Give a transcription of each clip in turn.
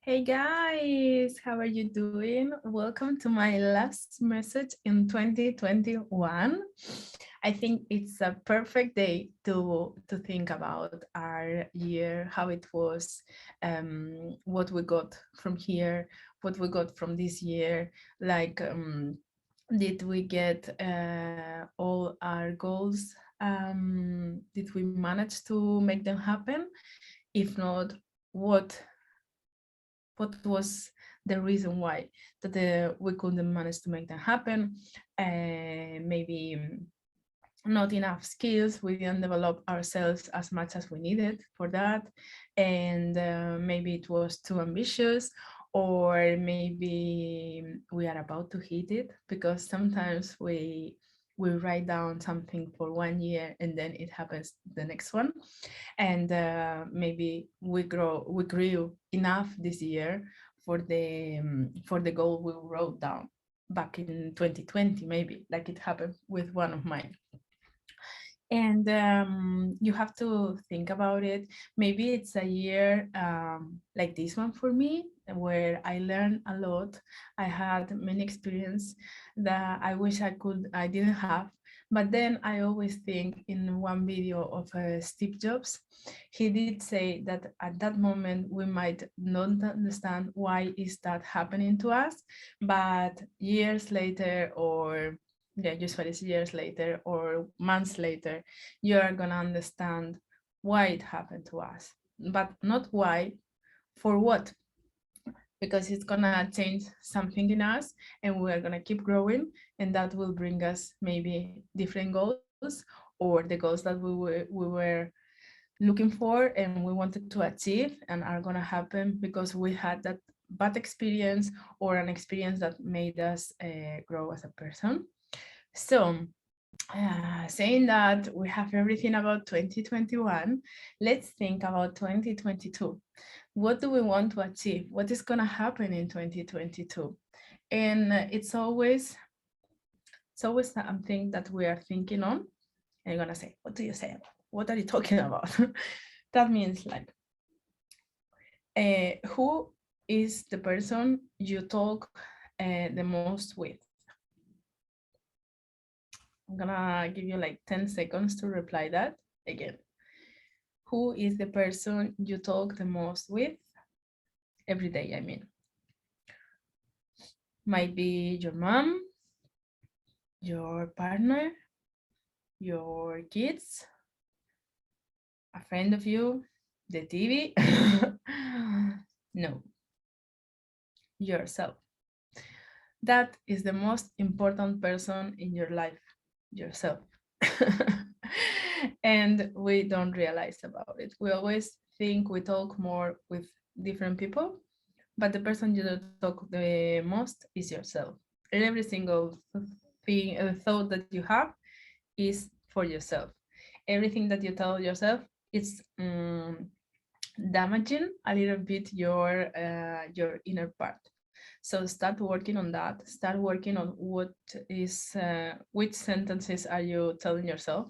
Hey guys, how are you doing? Welcome to my last message in 2021. I think it's a perfect day to think about our year, how it was, what we got from here, what we got from this year. Like, did we get all our goals? Did we manage to make them happen? If not, what what was the reason why that we couldn't manage to make that happen. Maybe not enough skills, we didn't develop ourselves as much as we needed for that, and maybe it was too ambitious, or maybe we are about to hit it, because sometimes we write down something for 1 year and then it happens the next one, and maybe we grew enough this year for the goal we wrote down back in 2020, maybe, like it happened with one of mine. And you have to think about it. Maybe it's a year like this one for me, where I learned a lot. I had many experience that I wish I didn't have. But then I always think, in one video of Steve Jobs, he did say that at that moment we might not understand why is that happening to us, but years later, or yeah, usually it's years later or months later, you are gonna understand why it happened to us, but not why, for what, because it's gonna change something in us, and we are gonna keep growing, and that will bring us maybe different goals, or the goals that we were looking for and we wanted to achieve, and are gonna happen because we had that bad experience, or an experience that made us grow as a person. So, saying that we have everything about 2021, let's think about 2022. What do we want to achieve? What is going to happen in 2022? And it's always something that we are thinking on. And you're going to say, what do you say? What are you talking about? That means, like, who is the person you talk the most with? I'm gonna give you like 10 seconds to reply that again. Who is the person you talk the most with every day? I mean, might be your mom, your partner, your kids, a friend of you, the TV. No, yourself. That is the most important person in your life, yourself. And we don't realize about it. We always think we talk more with different people, but the person you talk the most is yourself. Every single thing, thought that you have is for yourself. Everything that you tell yourself is damaging a little bit your inner part. So start working on that. Start working on which sentences are you telling yourself,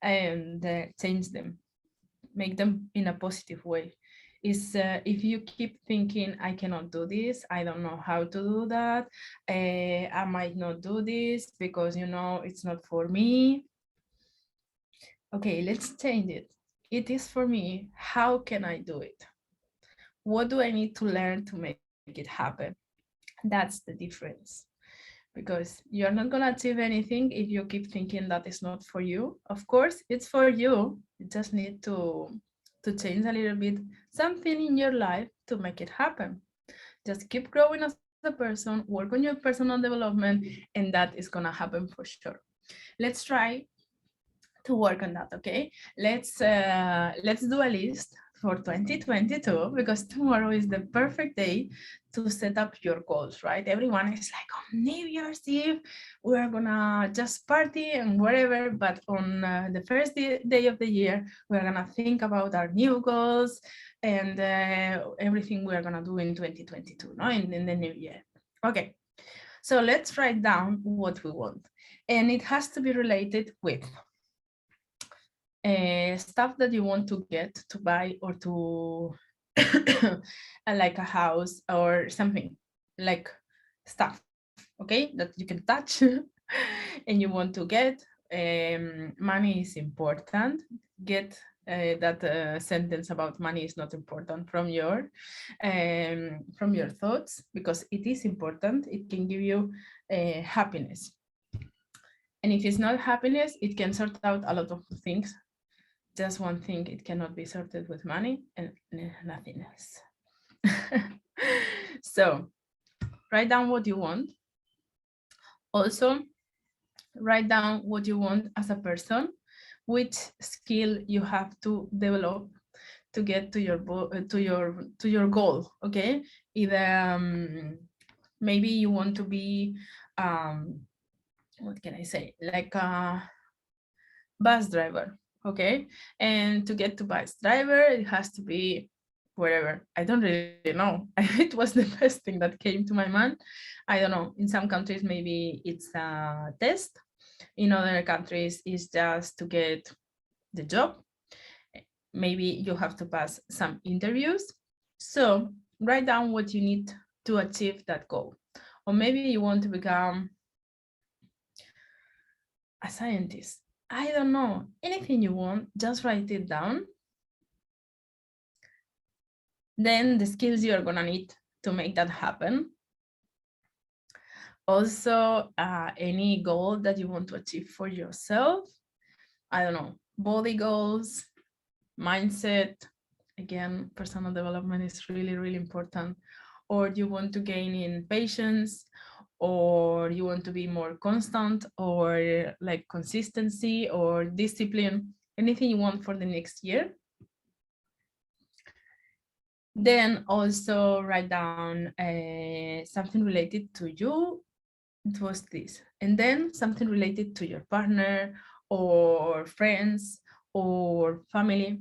and change them. Make them in a positive way. Is if you keep thinking, I cannot do this, I don't know how to do that, I might not do this because it's not for me. Okay, let's change it. It is for me. How can I do it? What do I need to learn to make it happen? That's the difference. Because you're not going to achieve anything if you keep thinking that it's not for you. Of course, it's for you. You just need to change a little bit something in your life to make it happen. Just keep growing as a person, work on your personal development, and that is going to happen for sure. Let's try to work on that. Okay, let's do a list for 2022, because tomorrow is the perfect day to set up your goals, right? Everyone is like, on New Year's Eve we're gonna just party and whatever, but on the first day of the year we're gonna think about our new goals and everything we're gonna do in 2022, no, in the new year. Okay, so let's write down what we want, and it has to be related with stuff that you want to get, to buy, or to and like a house or something like stuff, okay, that you can touch and you want to get. Money is important. Get that sentence about money is not important from your thoughts, because it is important. It can give you happiness, and if it's not happiness, it can sort out a lot of things. Just one thing, it cannot be sorted with money, and nothing else. So write down what you want. Also, write down what you want as a person, which skill you have to develop to get to your goal. Okay, either maybe you want to be what can I say, like a bus driver. Okay, and to get to bus driver, it has to be wherever. I don't really know. It was the first thing that came to my mind. I don't know. In some countries, maybe it's a test. In other countries, it's just to get the job. Maybe you have to pass some interviews. So write down what you need to achieve that goal. Or maybe you want to become a scientist. I don't know. Anything you want, just write it down. Then the skills you're gonna need to make that happen. Also, any goal that you want to achieve for yourself. I don't know, body goals, mindset. Again, personal development is really, really important. Or you want to gain in patience, or you want to be more constant, or like consistency or discipline, anything you want for the next year. Then also write down something related to you. It was this. And then something related to your partner or friends or family.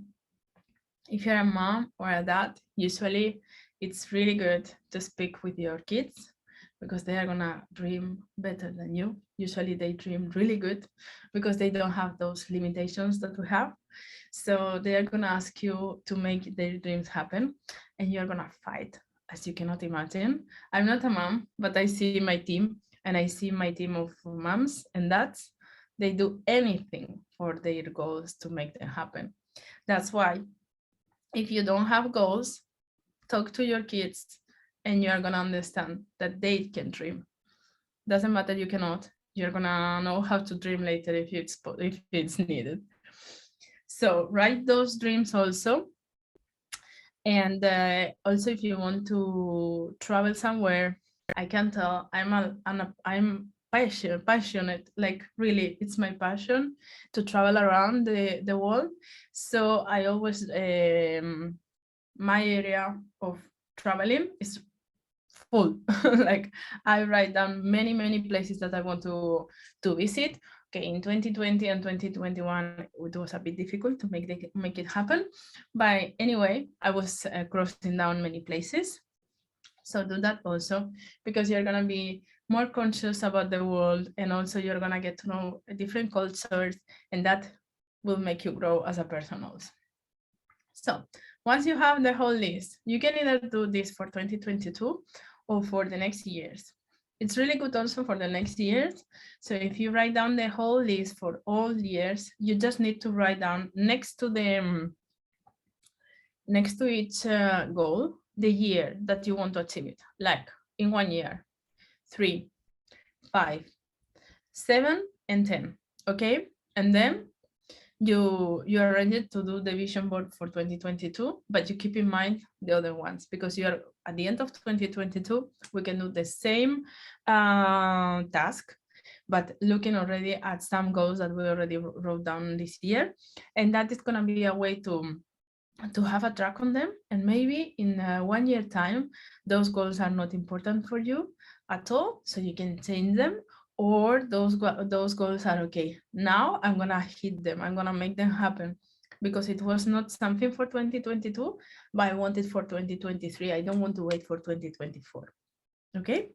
If you're a mom or a dad, usually it's really good to speak with your kids, because they are gonna dream better than you. Usually they dream really good because they don't have those limitations that we have. So they are gonna ask you to make their dreams happen, and you're gonna fight as you cannot imagine. I'm not a mom, but I see my team, and I see my team of moms and dads. They do anything for their goals to make them happen. That's why if you don't have goals, talk to your kids and you're gonna understand that they can dream. Doesn't matter you cannot, you're gonna know how to dream later if it's needed. So write those dreams also. And also, if you want to travel somewhere, I can tell I'm passionate, like really, it's my passion to travel around the world. So I always, my area of traveling is full. Like I write down many places that I want to visit. Okay, in 2020 and 2021, it was a bit difficult to make it happen. But anyway, I was crossing down many places. So do that also, because you're gonna be more conscious about the world, and also you're gonna get to know different cultures, and that will make you grow as a person also. So once you have the whole list, you can either do this for 2022 or for the next years. It's really good also for the next years. So if you write down the whole list for all years, you just need to write down next to each goal, the year that you want to achieve it, like in 1 year, 3, 5, 7, and 10. Okay, and then you are ready to do the vision board for 2022, but you keep in mind the other ones, because you are at the end of 2022, we can do the same task, but looking already at some goals that we already wrote down this year. And that is going to be a way to have a track on them. And maybe in 1 year time, those goals are not important for you at all, so you can change them. Or those goals are okay. Now I'm gonna hit them. I'm gonna make them happen, because it was not something for 2022, but I want it for 2023. I don't want to wait for 2024. Okay.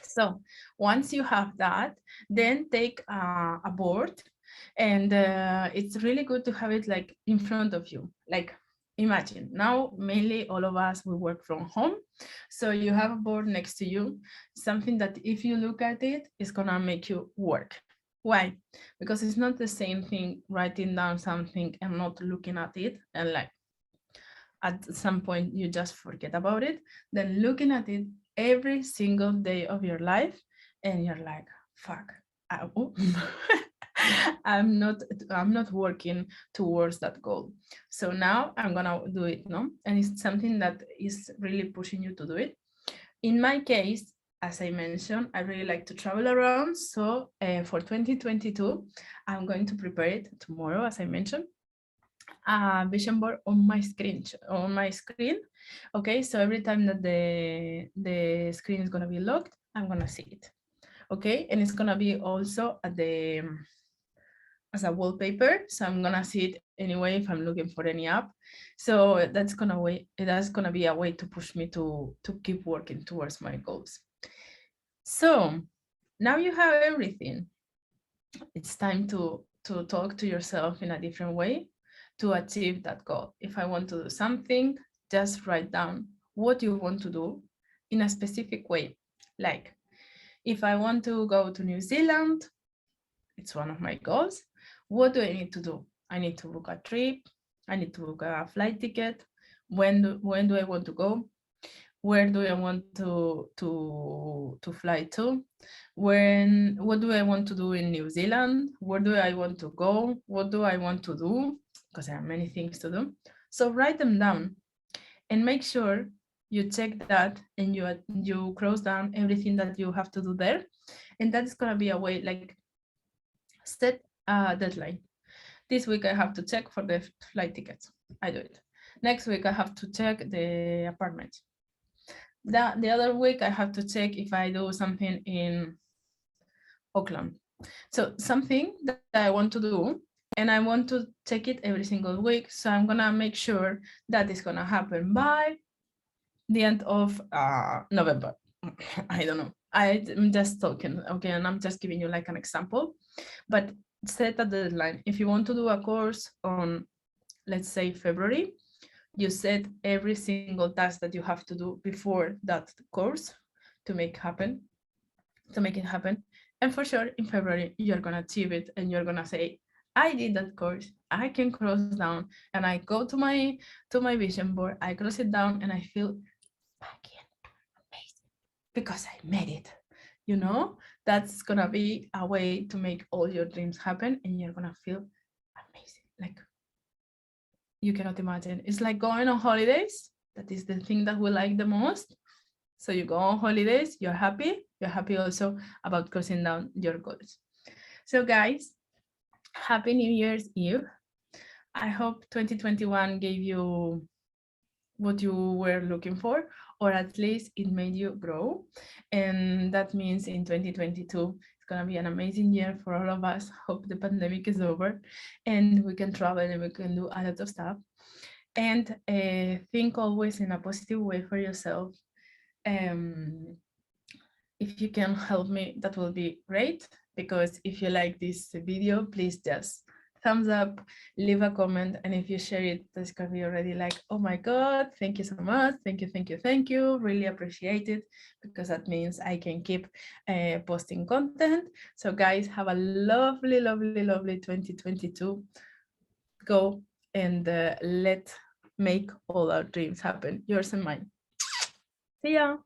So once you have that, then take a board, and it's really good to have it like in front of you, like imagine now, mainly all of us, we work from home. So you have a board next to you, something that if you look at it, it's gonna make you work. Why? Because it's not the same thing writing down something and not looking at it, and like at some point you just forget about it, then looking at it every single day of your life, and you're like, fuck, oh, I'm not I'm not working towards that goal. So now I'm gonna do it, no? And it's something that is really pushing you to do it. In my case, as I mentioned, I really like to travel around. So for 2022, I'm going to prepare it tomorrow, as I mentioned, a vision board on my screen. Okay, so every time that the screen is gonna be locked, I'm gonna see it. Okay, and it's gonna be also at the as a wallpaper, so I'm gonna see it anyway if I'm looking for any app. So that's gonna be a way to push me to keep working towards my goals. So now you have everything. It's time to talk to yourself in a different way to achieve that goal. If I want to do something, just write down what you want to do in a specific way. Like, if I want to go to New Zealand, it's one of my goals. What do I need to do? I need to book a trip. I need to book a flight ticket. When do I want to go? Where do I want to fly to? What do I want to do in New Zealand? Where do I want to go? What do I want to do? Because there are many things to do. So write them down and make sure you check that and you cross down everything that you have to do there. And that's gonna be a way, like, set a deadline. This week I have to check for the flight tickets. I do it. Next week I have to check the apartment. The other week I have to check if I do something in Auckland. So something that I want to do, and I want to check it every single week. So I'm gonna make sure that it's gonna happen by the end of November. I don't know. I'm just talking, okay, and I'm just giving you like an example, but set a deadline. If you want to do a course on, let's say, February, you set every single task that you have to do before that course to make it happen. And for sure, in February, you're gonna achieve it, and you're gonna say, I did that course. I can cross down, and I go to my vision board. I cross it down, and I feel fucking amazing because I made it. You know, that's gonna be a way to make all your dreams happen, and you're gonna feel amazing. Like, you cannot imagine. It's like going on holidays. That is the thing that we like the most. So you go on holidays, you're happy also about crossing down your goals. So guys, happy New Year's Eve. I hope 2021 gave you what you were looking for, or at least it made you grow. And that means in 2022, it's gonna be an amazing year for all of us. Hope the pandemic is over and we can travel and we can do a lot of stuff. And think always in a positive way for yourself. If you can help me, that will be great, because if you like this video, please just thumbs up, leave a comment, and if you share it, that's gonna be already like, oh my god, thank you so much, thank you, really appreciate it, because that means I can keep posting content. So guys, have a lovely 2022. Go and let make all our dreams happen, yours and mine. See ya.